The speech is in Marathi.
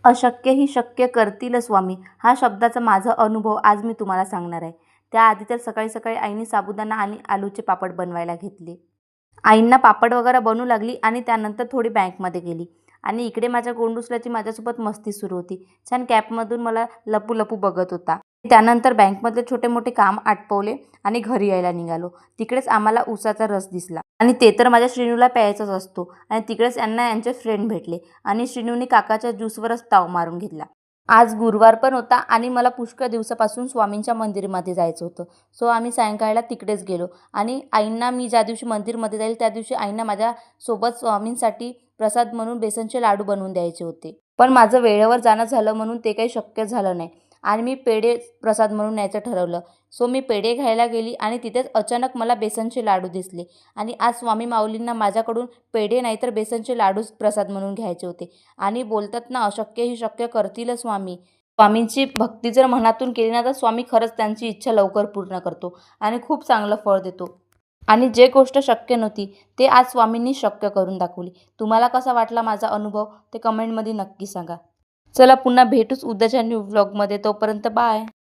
अशक्य ही शक्य करतील स्वामी, हा शब्दाचा माझा अनुभव आज मी तुम्हाला सांगणार आहे. त्याआधी तर सकाळी सकाळी आईने साबुदाणा आणि आलूचे पापड बनवायला घेतले. आईंना पापड वगैरे बनवू लागली आणि त्यानंतर थोडी बँकमध्ये गेली आणि इकडे माझ्या गोंडूसल्याची माझ्यासोबत मस्ती सुरू होती. छान कॅपमधून मला लपू लपू बघत होता. त्यानंतर बँकमधले छोटे मोठे काम आटपवले आणि घरी यायला निघालो. तिकडेच आम्हाला उसाचा रस दिसला आणि ते तर माझ्या श्रीनूला प्यायचाच असतो आणि तिकडेच यांना यांचे फ्रेंड भेटले आणि श्रीनूने काकाच्या ज्यूसवरच ताव मारून घेतला. आज गुरुवार पण होता आणि मला पुष्कळ दिवसापासून स्वामींच्या मंदिरामध्ये जायचं होतं. सो आम्ही सायंकाळला तिकडेच गेलो आणि आईंना मी ज्या दिवशी मंदिरमध्ये जाईल त्या दिवशी आईंना माझ्यासोबत स्वामींसाठी प्रसाद म्हणून बेसनचे लाडू बनवून द्यायचे होते. पण माझं वेळेवर जाणं झालं म्हणून ते काही शक्य झालं नाही आणि मी पेढे प्रसाद म्हणून न्यायचं ठरवलं. सो मी पेढे घ्यायला गेली आणि तिथेच अचानक मला बेसनचे लाडू दिसले आणि आज स्वामी माऊलींना माझ्याकडून पेढे नाही तर बेसनचे लाडूच प्रसाद म्हणून घ्यायचे होते. आणि बोलतात ना, अशक्य ही शक्य करतील स्वामी. स्वामींची भक्ती जर मनातून केली ना तर स्वामी खरंच त्यांची इच्छा लवकर पूर्ण करतो आणि खूप चांगलं फळ देतो. आणि जे गोष्ट शक्य नव्हती ते आज स्वामींनी शक्य करून दाखवली. तुम्हाला कसा वाटला माझा अनुभव ते कमेंटमध्ये नक्की सांगा. चला पुन्हा भेटूच उद्याच्या न्यू व्लॉगमध्ये. तोपर्यंत बाय.